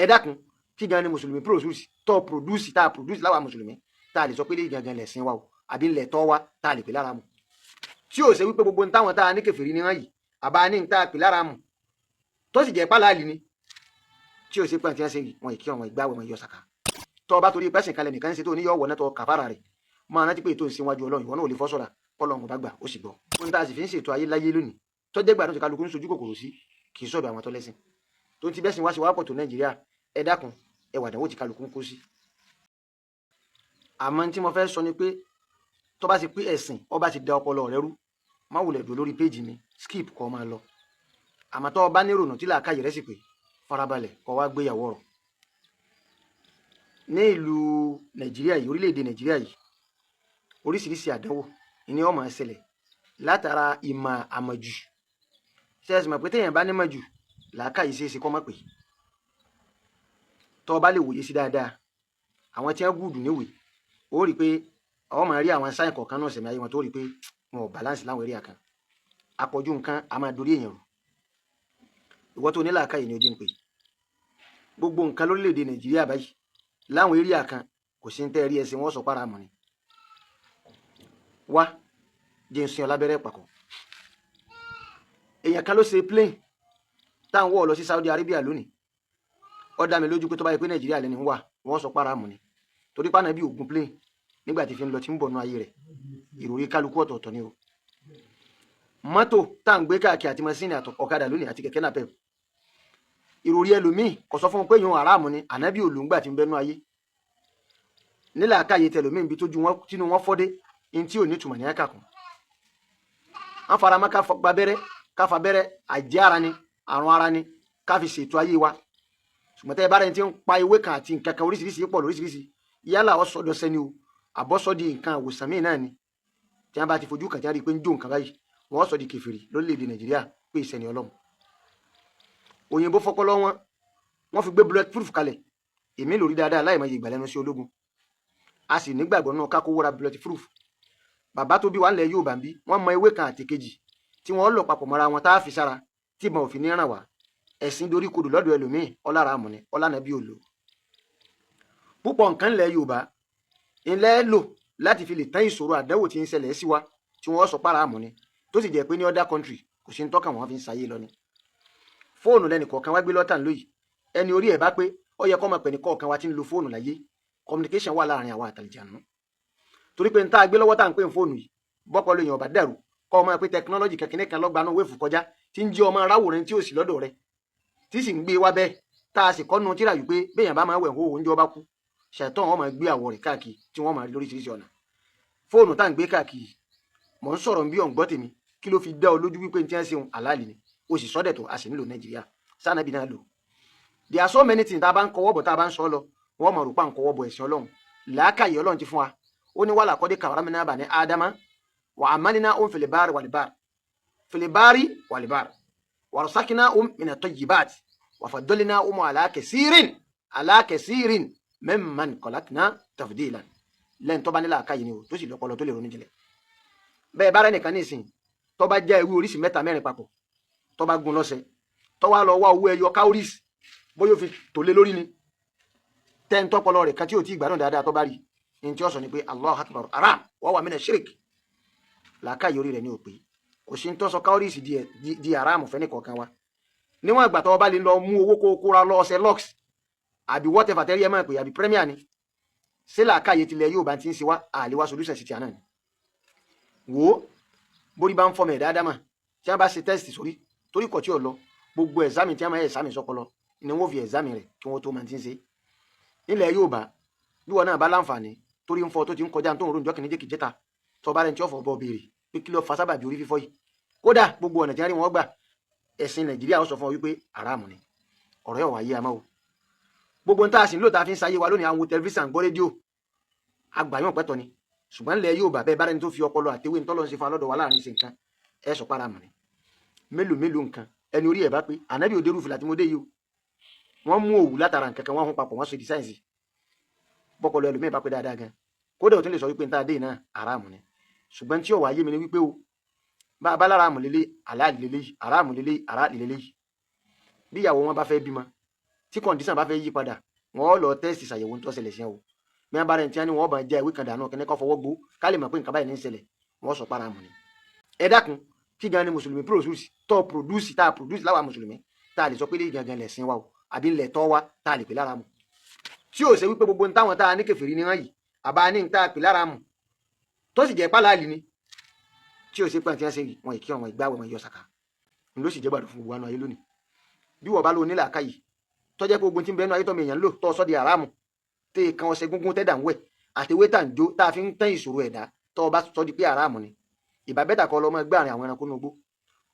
ẹ dákun kí gan ni mùsùlùmí produce tá a produce láwa mùsùlùmí tá a lè sọ pé lè gangan lẹ̀sìn wa o àbí lẹ̀tọ́ wa tá a lè pè lára mu tí ò ṣe wípé gbogbo táwọn tá a ní kèfèrí ní wọ́n yìí àbá ní tá a pè lára mu tó sì jẹ́ pálálì ni tí ò ṣe pé àti ẹ̀ ṣe wọn ìkí ọmọ ìgbà wọn yọ sàkà tó o bá torí pẹ́sìn kalẹ̀ nìkan ṣe tó ní yọ wọ̀ náà tó kàfàrà rẹ̀ máa rántí pé ètò ìsìnwájú ọlọ́run ìwọ náà ò lè fọ́ sọ̀rọ̀ ọlọ́run bá gbà ó sì gbọ́ ohun tá a sì fi ń ṣètò ayé láyé lónìí tó jẹ́ gbàdúrà kálukú ń sojú kòkòrò sí kì í sọ̀dọ̀ àwọn tó lẹ́sìn tó ti bẹ́sìn wá sí wàá pọ̀ tó Nàìjíríà ẹ dákun ẹ wà dánwò tí kálukú ń kó sí. àmọ́ tí mo fẹ́ sọ ni pé tó bá ti pé ẹ̀sìn ọba ti da ọpọlọ rẹ rú má wulẹ̀ dùn lórí péjì mi skip kọ́ máa lọ àmọ́ tó bá ní rònú tí làákàyè rẹ sì pé farabalẹ̀ kọ́ wá gbéyàwó ọ̀rọ̀. ní ìlú Nàìjíríà yìí orílẹ̀-èdè Nàìjíríà yìí oríṣiríṣi àdánwò ni ó máa ṣẹlẹ̀ látara ìmọ̀ àmọ̀jù ṣe é sì mọ̀ pé téèyàn bá nímọ̀ jù làákàyè ṣe é ṣe kọ́ mọ̀ pé tó bá lè wòye sí dáadáa àwọn tí wọ́n gùdù níwèé ó rí i pé àwọn máa rí àwọn sáyẹn kọ̀ọ̀kan náà sẹ̀mí ayé wọn tó rí i pé wọn ò balance láwọn eré àkàn àpọ̀jù nǹkan a máa dorí èèyàn rù ìwọ tó ní làákàyè ni ojú ń pè gbogbo nǹkan lórílẹ̀‐èdè Nàìjíríà báyìí láwọn eré àkàn kò sí ní tẹ́ rí ẹsẹ̀ wọn sọ para mọ́ ni wá jẹ́ ń sin ọlábẹ́rẹ́ pàkọ́ èèyàn kan ló ṣe plane táwọn wọ̀ lọ sí Saudi Arabia lónìí ó dá mi lójú pé tó bá yẹ pé Nàìjíríà lẹ́ni wà wọ́n sọ para mọ́ ni torí pàánà bí ògùn plane nígbà tí fi ń lọ tí ń bọ̀ nú ayé rẹ̀ ìròyìn kálukú ọ̀tọ̀ọ̀tọ̀ ni o mọ́tò tá à ń gbé káàkiri àti mọ́sínì ọ̀kadà lónìí àti kẹ̀kẹ́ náà pẹ̀ ìròyìn ẹlòmíì kò sọ fún un pé yòó aráàmù ni ànábì òlùngbà tí ń bẹ́nu ayé nílà káyé tẹlòmíì bí tínú wọn fọ́dé ní tí ò ní tùmọ̀ ní ẹ̀ka kan wọ́n fara mọ́ ká gba bẹ́rẹ́ ká fa bẹ́rẹ́ àjẹ́ ara ni àrùn ara ni ká fi ṣètò ayé wa ṣùgbọ́n tẹ́ ẹ bá rẹ̀ ti ń pa ewé kan àti nǹkan kan oríṣiríṣi pọ̀ lóríṣiríṣi yálà ọ̀sọ́dọ̀ sẹ́ni o àbọ̀sọ́dì nǹkan àwòsàn míì náà ni tí wọ́n bá ti fojú kàn tí wọ́n rí i pé ń jó nǹkan báyìí wọ́n sọ di kèfèrí lórílẹ̀‐èdè Nàìjíríà pé ìsẹ̀ni Ọlọ́run òyìnbó fọpọlọ wọ́n fi gbé bulletproof kalẹ̀ èmi lórí dáadáa láì mọ iye ìgbà lẹ́nu sí ológun a sì nígbàgbọ́ náà kákó wọ́ra bulletproof bàbá tó bí wà nílẹ̀ Yorùbá ń bí wọ́n mọ ewé kan àti kejì tí wọ́n lọ papọ̀ mọ́ra wọn tá a fi sára tí ìbọn òfin ní ràn wá ẹ̀sìn dorí kodò lọ́dọ̀ ẹlòmíì ọlára àmọ̀ni ọlànàbí òlò púpọ̀ nǹkan ńlẹ̀ Yorùbá ilẹ̀ lò láti fi lè tán ìṣòro àdánwò tí ń ṣẹlẹ̀ sí wa tí wọ́n sọ para àmọ̀ni tó sì jẹ́ pé ní other country kò sí ń tọ́ka wọn fi ń sayé lọ ni fóònù lẹ́nì kọ̀ọ̀kan wá gbé lọ́tàn lóyìí ẹni orí ẹ̀ bá pé ó yẹ kó mọ̀ pé ní kọ̀ọ̀kan wa ti ń lo fóònù láyé communication wà láàrin àwa àtàlìjànú torí pé n tá a gbé lọ́wọ́ tá à ń pè ní fóònù yìí bọ́pọ̀ lóyìn ọ̀bà dẹ̀rù kọ́ ọmọ pé technology kẹ̀kẹ́ kan lọ́gbanú wéèfù kọjá tí ń jí ọmọ aráwòrán tí ò sí lọ́dọ̀ rẹ̀ tí sì ń gbé wá bẹ́ẹ̀ tá a sì kọ́nu tíra yìí pé béèyàn bá máa wẹ̀ hó oúnjẹ ọba kú ṣàìtàn wọn máa gbé àwọ̀ rẹ̀ káàkiri tí wọ́n máa rí lóríṣiríṣi ọ̀nà fóònù tá à ń gbé káàkiri mò ń sọ̀rọ̀ bí ọ̀ǹgbọ́ tèmi kí ló fi dá ọ lójú wípé tí wọ́n ṣe àlàálì ni o sì sọ́dẹ̀ tó a sì nílò Nàìjíríà sànàbí náà lò there are so many things tá a bá ń kọwọ́ bọ̀ tá a bá ń sọ lọ wọ́n mọ̀ rò pa ń kọwọ́ bọ̀ ẹ̀sìn Ọlọ́run làákàyè Ọlọ́run ti fún wa ó ní wàhálà kọ́dé karramna bani Adama wa amalnahum fil barri wal bahri wa razaqnahum min at-tayyibat wa faddalnahum ala kasirin mimman khalaqna tafdilan lẹ́yìn tó bá ní làákàyè ni o tó sì lọ́pọlọ tó lè ronú jinlẹ̀ bẹ́ẹ̀ bá rẹ̀ nìkan ní ìsìn tó bá já ewé oríṣi mẹ́ta mẹ́rin papọ̀ tó bá gun lọ́sẹ̀ tó wá lọ wá owó ẹyọ káórìsì bóyá ó fi tòlé lórí ni tẹ́ ń tọ́pọlọ rẹ̀ kan tí ò tí ì gbádùn dáadáa tó bá rí ní tí ó sọ ni pé Allahu akbar haram wa huwa mina shirk làákàyè orí rẹ̀ ní òpè kò sí ń tọ́sọ káórìsì di haram fẹ́ ní kọ̀ọ̀kan wa níwọ̀n ìgbà tó bá lè lọ mú owó kóra lọ ọ̀sẹ̀ lux àbí whatever tẹ́rí ẹ máa pè àbí premier ni ṣé làákàyè tilẹ̀ yóò bá ti ń ṣe wá àlewá solution sí ti àná ni wò ó borí bá ń fọmọ ẹ̀ dáadáa mà tí wọ́n bá ṣe test sórí torí kọ̀ tí ò lọ gbogbo ẹ̀zámì tí wọ́n máa ẹ̀zámì sọ́pọlọ ni wọ́n fi ẹ̀zámì rẹ̀ kí wọ́n tó máa ti ń ṣe nílẹ̀ yóò bá bí wọn náà bá láǹfààní torí ń fọ tó ti ń kọjá tó ń ròjọ́ kìíní jẹ́kì jẹ́ta tó bá rẹ̀ tí ó fọ̀ bọ́ béèrè pé kí ló fa sábàbí orí fífọ́ yìí kódà gbogbo ọ̀nà tí wọ́n rí wọn gbà ẹ̀sìn Nàìjíríà ó sọ fún ọ wípé àràmù ni ọ̀rọ̀ yóò wáyé àmọ́ o gbogbo nta sì ń lò tá a fi ń sayé wa lónìí àwọn tẹlifíṣàn gbọ́ rédíò àgbàyàn pẹ́tọ́ ni ṣùgbọ́n ilẹ̀ yóò bá bẹ́ẹ̀ bá rẹni tó fi ọpọlọ àtẹwé ń tọ́lọ́ ń ṣe fún alọ́dọ̀ wa láàrin ìṣe nǹkan ẹ sọ para mọ̀ ni mélòó nǹkan ẹni orí ẹ̀ bá pé ànábì òde rúfin láti mo dé yìí o wọ́n mú òwú látara nǹkan kan wọ́n hún papọ̀ wọ́n sọ di sáyẹ̀nsì bọ́kọlọ ẹlòmíì bá pé dáadáa gan kódà ò tún lè sọ wípé nta dé náà àràmù ni ṣùgbọ́n tí ó wà yé mi ni wípé o bá a bá lára àmù lélẹ̀ aláàlì lélẹ̀ yìí àràmù lélẹ̀ aráàlì lélẹ̀ yìí bí ìyàwó wọn bá fẹ́ bímọ tí kọ̀ǹdíṣàn bá fẹ́ yí padà wọ́n lọ tẹ́sì ṣàyẹ̀wò ń tọ́sẹ̀lẹ̀ sí ẹ o bí wọ́n bá rẹ̀ ń tí wọ́n ní wọ́n bá jẹ́ ìwé kan dànù kẹ́ni kọ́ fọwọ́ gbó ká lè mọ̀ pé nǹkan báyìí ní í ṣẹlẹ̀ wọ́n sọ para mọ̀ ni. ẹ dákun kí gan ni mùsùlùmí produce tá a produce láwa mùsùlùmí tá a lè sọ pé lè gangan lẹ̀sìn wa o àbí ńlẹ̀ tọ́ wa tá a lè pè lára mu tí ò ṣe wípé gbogbo ní táwọn tá a ní kèfèrí ní hàn yìí àbá ní tá a pè lára mu tó sì jẹ́ pálálì ni tí ò ṣe pé àti ẹ̀ ṣe wọn ìkí wọn ìgbà wọn yọ sàkà ló sì jẹ́ gbàdúrà fún gbogbo àwọn ayé lónìí bí wọ́n bá lò nílà káyì tọ́jẹ́ pé ogun tí ń bẹnu ayé tọ́mọ èèyàn lò tọ́ sọ́ di àràmù tẹ́ kan ọ̀sẹ̀ gúngún tẹ́dà ń wẹ̀ àtẹwé tà ń jó tá a fi ń tẹ́ ìṣòro ẹ̀dá tọ́ ọba sọ́ di pé àràmù ni ìbá bẹ́tà kọ́ lọ́mọ ẹgbẹ́ àrìn àwọn ẹranko ní ogbó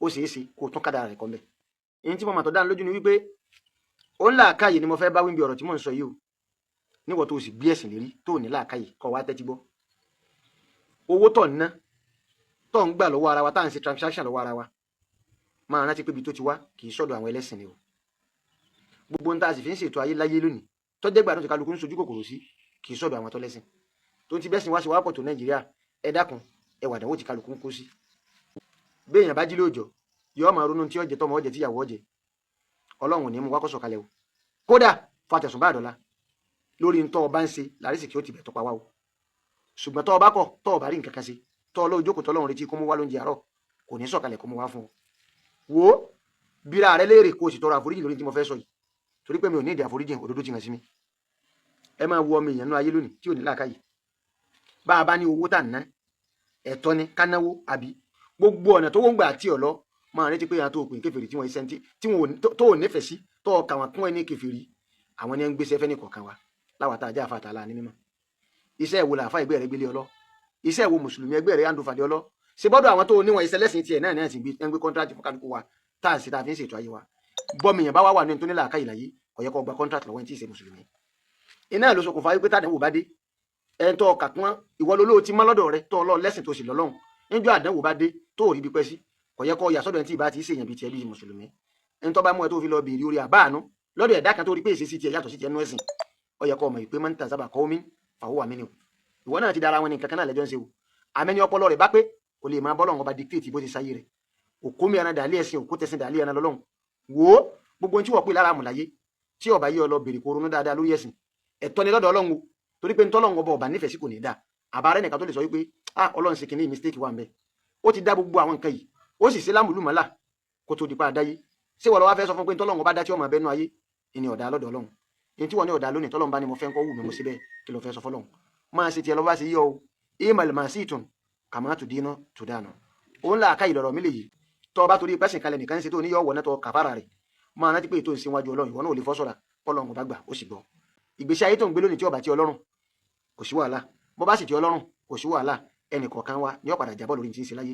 ó ṣeé ṣe kó tún kádàrà rẹ̀ kọ́ mbẹ́. èyí tí mo mà tọ́ dáni lójú ni wípé ó ń làákàyè ni mo fẹ́ bá wíńbi ọ̀rọ̀ tí mò ń sọ yìí o níwọ̀ tó o sì gbé ẹ̀sìn lérí tó ò ní làákàyè kọ́ wa tẹ́tí gbọ́ owó tọ̀ ń ná tọ̀ ń gbà lọ́wọ́ ara wa tá à ń ṣe transaction lọ́wọ́ ara wa máa rántí pé ibi tó ti wá kì í sọ́dọ̀ àwọn ẹlẹ́sìn ni o gbogbo ń tá a sì fi ń ṣètò ayé láyé lónìí tọ́jẹ́ gbà tó ti kálukú ń sojú kòkòrò sí kì í sọ́dọ̀ àwọn tó lẹ́sìn tó ti bẹ́sìn wá sí wápọ̀ tó Nàìjíríà ẹ dákun ẹ wà dánwò tí kálukú ń kó sí. béèyàn bá jí lóòjọ́ yóò máa ronú tí ọjẹ tọmọ ọjẹ tíyàwó ọjẹ Ọlọ́run ní mú wákọ̀ sọ̀kalẹ̀ o kódà fàtẹ̀sùn bá àdọ́lá lórí ntọ́ ọba ń ṣe làrísì kí ó ti bẹ̀ tọpa wá o ṣùgbọ́n tọ́ ọba kọ̀ tọ́ ọba rí nǹkan kan ṣe tọ́ ọ lóòjókòó tọ́lọ́run retí kó mú wá lóúnjẹ àárọ̀ kò ní sọ̀kalẹ̀ kó mú wá fún ọ wo bíra rẹ léèrè kó o sì tọrọ àforíjì lórí tí mo fẹ́ sọ yìí torí pé mi ò ní ìdí àforíjì òdodo ti hàn sí mi ẹ máa wo ọmọ èèyàn nú ayé lónìí tí ò ní làákàyè bá a bá ní owó tà ná ẹ̀tọ́ ni kánáwó àbí gbogbo ọ̀nà tó wọ́n gbà tí ọ̀ lọ máa retí pé àwọn tó òpin kèfèrí tí wọ́n iṣẹ́ tí wọ́n tó ò nífẹ̀ẹ́ sí tó ọkà wọn kún ẹni kèfèrí àwọn ni ń gbéṣẹ́ fẹ́ ní kọ̀ọ̀kan wa láwa tá a jẹ́ àfàtà láàánú mímọ́ iṣẹ́ ìwo làáfà ẹgbẹ́ rẹ gbélé ọlọ́ iṣẹ́ ìwo mùsùlùmí ẹgbẹ́ rẹ yàndó fàdé ọlọ́ ṣe bọ́dọ̀ àwọn tó níwọ̀n iṣẹ́ lẹ́sìn tiẹ̀ náà náà sì gbé kọ́ńtrátì fún kálukú wa tá a sì tá a fi ń ṣètò ayé wa bọ́mi yẹn bá wà ní tó ní làákàyè láyé kò yẹ kó gba kọ́ńtrátì lọ́wọ́ ẹni tí ì ṣe mùsùlùmí iná ló ṣokùnfà wípé tàdánwò bá dé ẹ̀ ń tọ́ ọkà kún ìwọ lóló ti má lọ́dọ̀ rẹ tọ́ ọlọ́ lẹ́sìn tó sì lọ́lọ́run níjọ́ àdánwò bá dé tó ò rí bí pẹ́ sí kò yẹ kó yà sọ́dọ̀ ẹni tí ì bá ti ṣèyàn bíi tiẹ̀ bíi mùsùlùmí ẹni tó bá mú ẹ tó fi lọ bèèrè orí àbáànú lọ́dọ̀ ẹ̀dá kan tó rí pé èsì sí tiẹ̀ yàtọ̀ sí tiẹ̀ nú ẹ̀sìn ó yẹ kó ọmọ ìpè máa ń tàn sábà kọ́ omi fàwọ́ àmì ni o ìwọ náà ti dára wọn ní kankan náà lẹ́jọ́ ń ṣe o àmẹ́ni ọpọlọ rẹ̀ bá pé kò lè máa bọ́ lọ́wọ́ ọba dictate bó ti sáyé rẹ̀ òkú mi ẹran dàlí ẹ̀sìn òkú tẹ̀sìn dàlí ẹran lọ́lọ́run wò ó gbogbo tí wọ́n pè lára àmùláyé tí ọba yìí ọlọ bèrè kó ronú dáadáa lórí ẹ̀sìn ẹ̀tọ́ ni lọ́dọ̀ Ọlọ́run o torí pé ntọ́lọ́run ọba ọba nífẹ̀ẹ́ sí kò ní dá àbárẹ́ nìkan tó lè sọ wípé ah Ọlọ́run ṣe kìíní mistake wà ń bẹ ó ti dá gbogbo àwọn nǹkan yìí ó sì ṣe lámùlùmọ́là kó tó di pa àdáyé ṣé wọ́n lọ wá fẹ́ sọ fún pé ntọ́lọ́run ọba dá tí ọmọ abẹ́nu ayé ìní ọ̀dà lọ́dọ̀ Ọlọ́run èyí tí wọ́n ní ọ̀dà lónìí tọ́lọ́run bá ní mo fẹ́ ń kọ́ wù mí mo ṣe bẹ́ẹ̀ kí ló fẹ́ sọ fọ́lọ́run máa ṣe tiẹ̀ lọ́wọ́ bá ṣe yíyọ o ìmọ̀lẹ̀ máa sí ìtùn kàmá tó dínà tó dànù òun là ká ìlọ̀rọ̀ mi lè yìí tọ́ ọba torí pẹ́sìn kalẹ̀ nìkan ṣe tó ní yọ wọ̀ náà tọ́ kàfàrà rẹ̀ máa rántí pé ètò ìsìnwájú Ọlọ́run ìwọ náà ò lè fọ́ sọ̀rọ̀ Ọlọ́run bá gbà ó sì gbọ́ ìgbésí ayé tó ń gbé lónìí tí ọba ti Ọlọ́run kò sí wàhálà bó bá sì ti Ọlọ́run kò sí wàhálà ẹnì kọ̀ọ̀kan wa ni ó padà jábọ̀ lórí ti ń ṣe láyé.